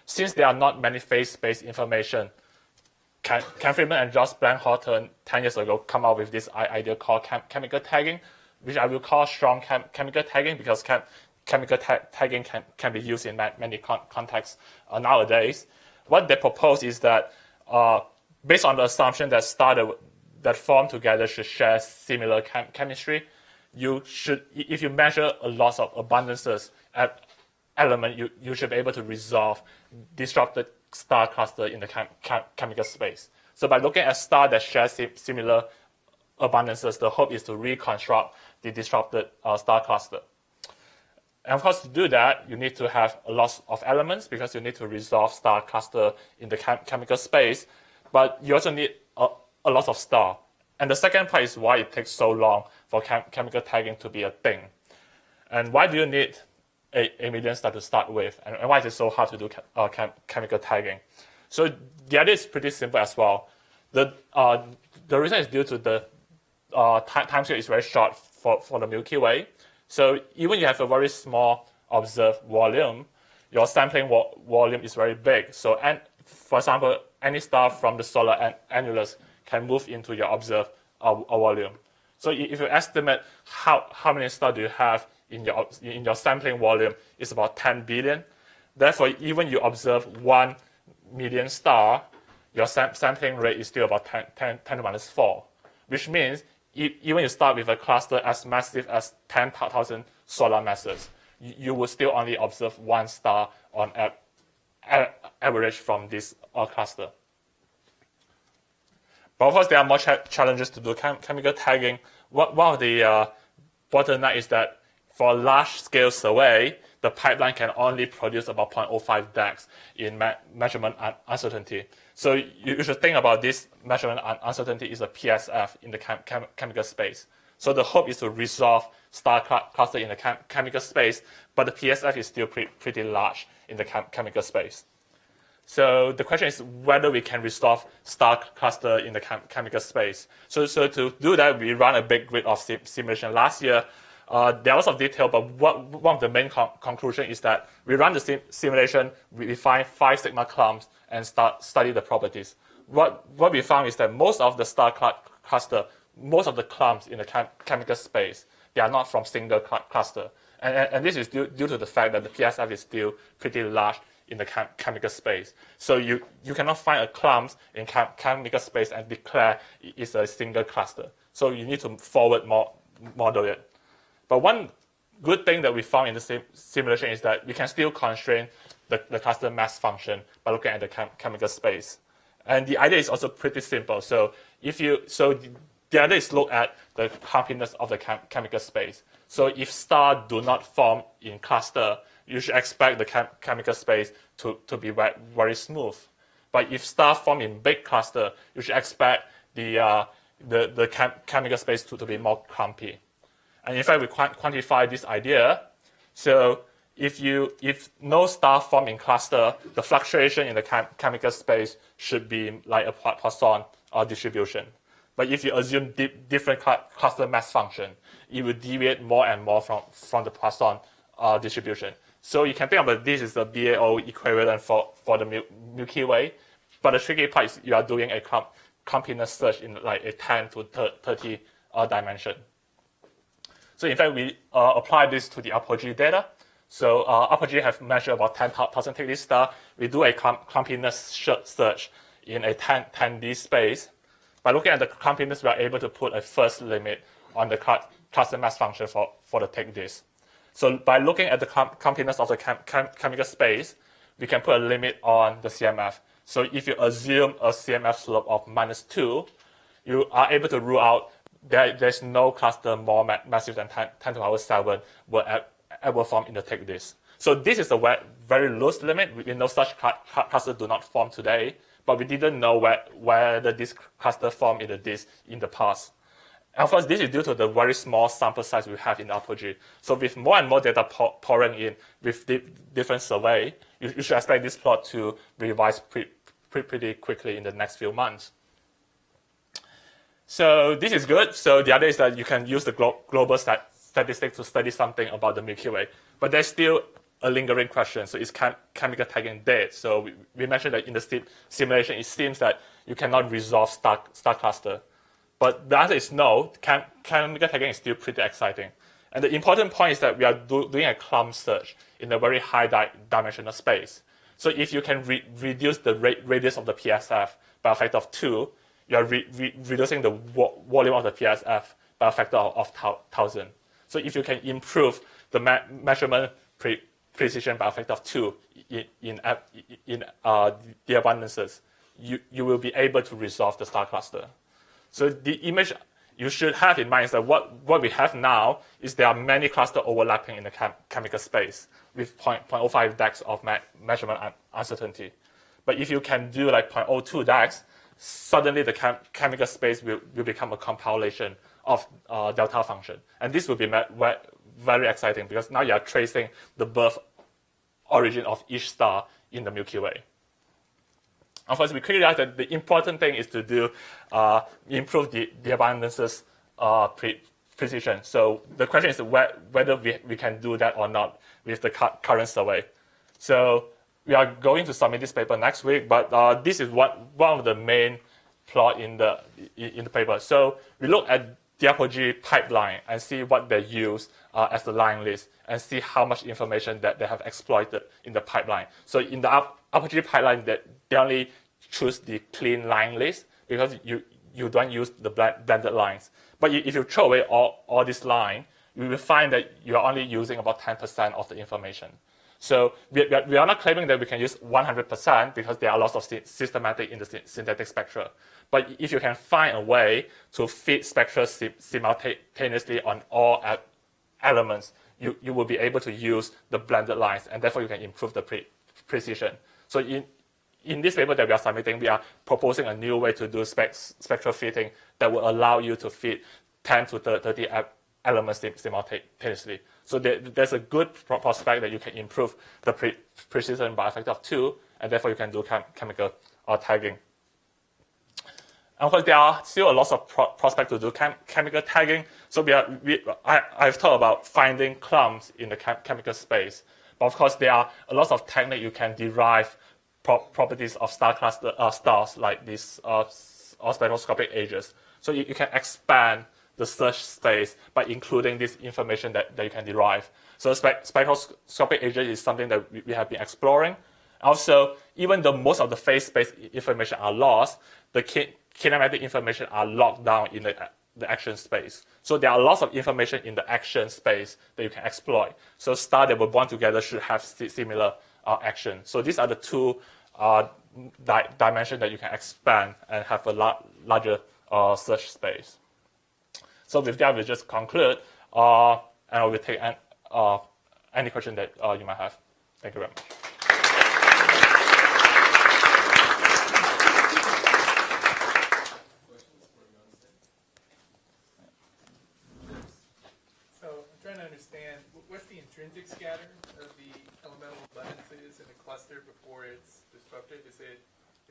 S11: Since there are not many phase space information, Ken Friedman and Josh Blank-Horton 10 years ago come up with this idea called chemical tagging, which I will call strong chemical tagging because chemical tagging can be used in many contexts nowadays. What they propose is that based on the assumption that stars that form together should share similar chemistry, you should, if you measure a lot of abundances at element, you should be able to resolve disrupted star cluster in the chemical space. So by looking at stars that share similar abundances, the hope is to reconstruct the disrupted star cluster. And of course, to do that, you need to have a lot of elements because you need to resolve star cluster in the chemical space, but you also need a lot of stars. And the second part is why it takes so long for chemical tagging to be a thing. And why do you need a million stars to start with? And why is it so hard to do chemical tagging? So the idea is pretty simple as well. The reason is due to the time scale is very short for the Milky Way. So even you have a very small observed volume, your sampling volume is very big. So, and for example, any star from the solar annulus can move into your observed volume. So if you estimate how many stars do you have in your sampling volume, it's about 10 billion. Therefore, even you observe 1 million star, your sampling rate is still about 10 to minus 4, which means even you start with a cluster as massive as 10,000 solar masses, you will still only observe 1 star on average from this cluster. But of course, there are more challenges to do chemical tagging. One of the bottleneck is that for a large-scale survey, the pipeline can only produce about 0.05 DAX in measurement uncertainty. So you should think about this measurement uncertainty is a PSF in the chemical space. So the hope is to resolve star cluster in the chemical space, but the PSF is still pretty large in the chemical space. So the question is whether we can resolve star cluster in the chemical space. So to do that, we run a big grid of simulation last year. There are lots of detail, but one of the main conclusion is that we run the simulation, we find 5 sigma clumps and study the properties. What we found is that most of the star cluster, most of the clumps in the chemical space, they are not from single cluster. And this is due to the fact that the PSF is still pretty large in the chemical space. So you cannot find a clump in chemical space and declare it's a single cluster. So you need to forward model it. But one good thing that we found in the simulation is that we can still constrain the cluster mass function by looking at the chemical space. And the idea is also pretty simple. So the idea is look at the clumpiness of the chemical space. So if stars do not form in cluster, you should expect the chemical space to be very smooth. But if stars form in big cluster, you should expect the chemical space to be more clumpy. And in fact, we quantify this idea. So if no star form in cluster, the fluctuation in the chemical space should be like a Poisson distribution. But if you assume different cluster mass function, it will deviate more and more from the Poisson distribution. So you can think about this as the BAO equivalent for the Milky Way. But the tricky part is you are doing a clumpiness search in like a 10 to 30 dimension. So in fact, we apply this to the apogee data. So apogee have measured about 10,000 Tigley star. We do a clumpiness search in a 10D space. By looking at the clumpiness, we are able to put a first limit on the cluster mass function for the Tigley. So by looking at the clumpiness of the chemical space, we can put a limit on the CMF. So if you assume a CMF slope of -2, you are able to rule out there's no cluster more massive than 10 to the power 7 will ever form in the thick disk. So this is a very loose limit. We know such clusters do not form today, but we didn't know whether this cluster formed in the disk in the past. And of course, this is due to the very small sample size we have in the apogee. So with more and more data pouring in with different survey, you should expect this plot to revise pretty quickly in the next few months. So this is good. So the other is that you can use the global statistics to study something about the Milky Way. But there's still a lingering question. So is chemical tagging dead? So we mentioned that in the simulation, it seems that you cannot resolve star cluster. But the answer is no. Chemical tagging is still pretty exciting. And the important point is that we are doing a clump search in a very high dimensional space. So if you can reduce the radius of the PSF by a factor of 2, you are reducing the volume of the PSF by a factor of 1,000. So if you can improve the measurement precision by a factor of 2 in the abundances, you will be able to resolve the star cluster. So the image you should have in mind is that what we have now is there are many clusters overlapping in the chemical space with 0.05 DAX of measurement uncertainty. But if you can do like 0.02 DAX, suddenly the chemical space will become a compilation of delta function. And this will be very exciting because now you are tracing the birth origin of each star in the Milky Way. Of course, we quickly realized that the important thing is to do improve the abundances precision. So the question is whether we can do that or not with the current survey. So we are going to submit this paper next week, but this is one of the main plot in the paper. So we look at the apogee pipeline and see what they use as the line list and see how much information that they have exploited in the pipeline. So in the apogee pipeline, they only choose the clean line list because you don't use the blended lines. But if you throw away all this line, you will find that you are only using about 10% of the information. So we are not claiming that we can use 100% because there are lots of systematic in the synthetic spectra. But if you can find a way to fit spectra simultaneously on all elements, you will be able to use the blended lines, and therefore you can improve the precision. So in this paper that we are submitting, we are proposing a new way to do spectral fitting that will allow you to fit 10 to 30 elements simultaneously. So there's a good prospect that you can improve the precision by a factor of 2, and therefore you can do chemical tagging. And of course, there are still a lot of prospects to do chemical tagging. So I've thought about finding clumps in the chemical space. But of course, there are a lot of techniques you can derive properties of stars like these spectroscopic ages. So you can expand the search space by including this information that you can derive. So spectroscopic ages is something that we have been exploring. Also, even though most of the phase space information are lost, the kinematic information are locked down in the action space. So there are lots of information in the action space that you can exploit. So stars that were born together should have similar action. So these are the two dimensions that you can expand and have a larger search space. So with that, we'll just conclude, and I will take any question that you might have. Thank you very much.
S3: So I'm trying to understand, what's the intrinsic scatter of the elemental abundances in a cluster before it's disrupted? Does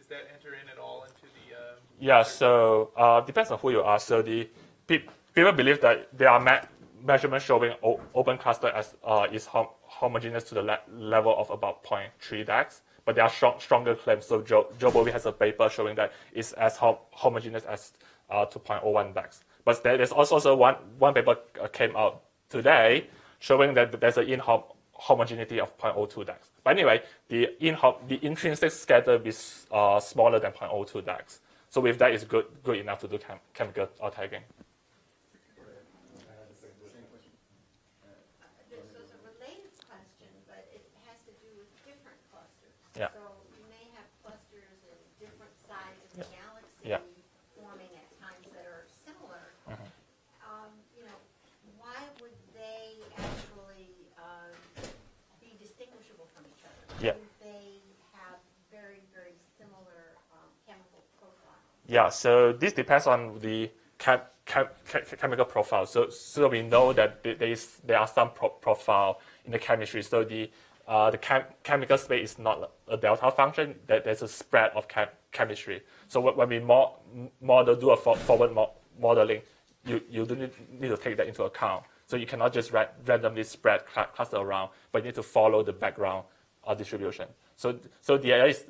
S3: that enter in at all into the...
S11: Yeah, so depends on who you are. So the people believe that there are measurements showing open cluster as is homogeneous to the level of about 0.3 DAX, but there are stronger claims. So Joe Bovey has a paper showing that it's as homogeneous as to 0.01 DAX. But there's also one paper came out today showing that there's an inhomogeneity of 0.02 DAX. But anyway, the intrinsic scatter is smaller than 0.02 DAX. So with that, it's good enough to do chemical tagging. Yeah.
S6: So you may have clusters in different sides of the galaxy forming at times that are similar. Why would they actually be distinguishable from each other?
S11: Yeah.
S6: Wouldn't they have very, very similar chemical profiles?
S11: Yeah, so this depends on the chemical profile. So we know that there are some profile in the chemistry. So the chemical space is not a delta function, that there's a spread of chemistry. So when we do a forward modeling, you do need to take that into account. So you cannot just randomly spread cluster around, but you need to follow the background distribution. So the idea is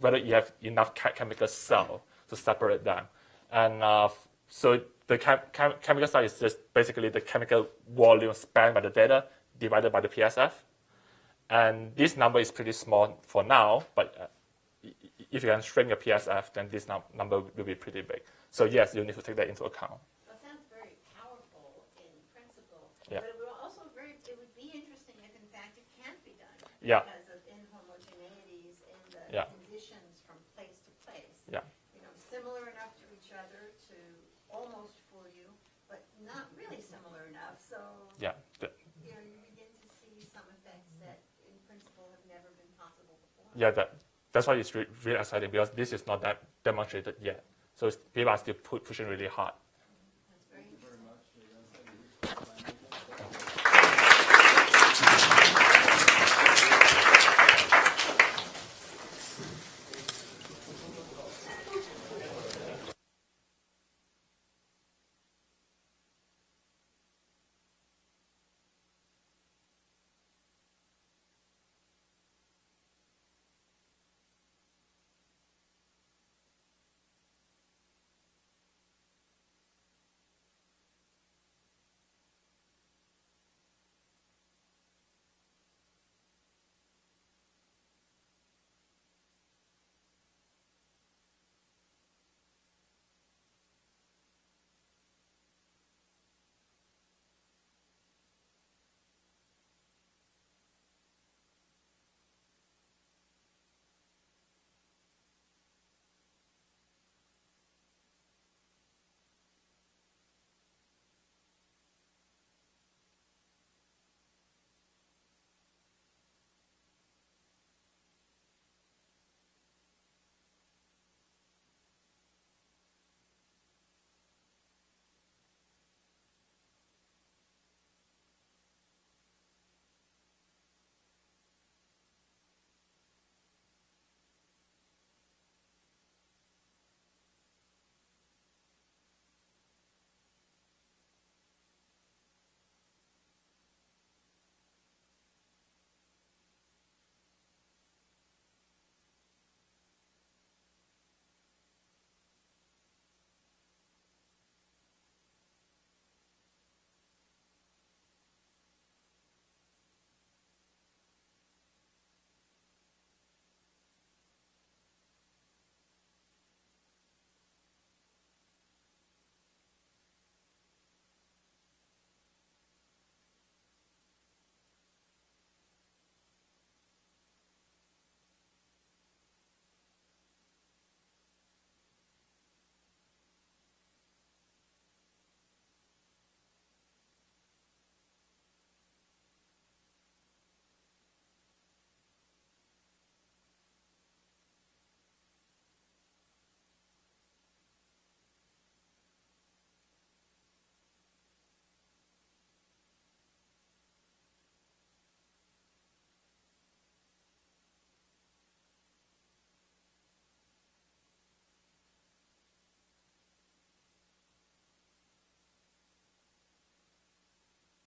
S11: whether you have enough chemical cell to separate them. And so the chemical cell is just basically the chemical volume spanned by the data divided by the PSF. And this number is pretty small for now, but if you can shrink your PSF, then this number will be pretty big. So yes, you need to take that into account.
S6: That sounds very powerful in principle,
S11: Yeah.
S6: but it would be interesting if in fact it can't be done
S11: Yeah.
S6: because of inhomogeneities in the
S11: Yeah.
S6: conditions from place to place.
S11: Yeah.
S6: Similar enough to each other to almost fool you, but not really similar enough. So
S11: Yeah.
S6: you begin to see some effects that in principle have never been possible before.
S11: Yeah, that's why it's really exciting, because this is not that demonstrated yet. So people are still pushing really hard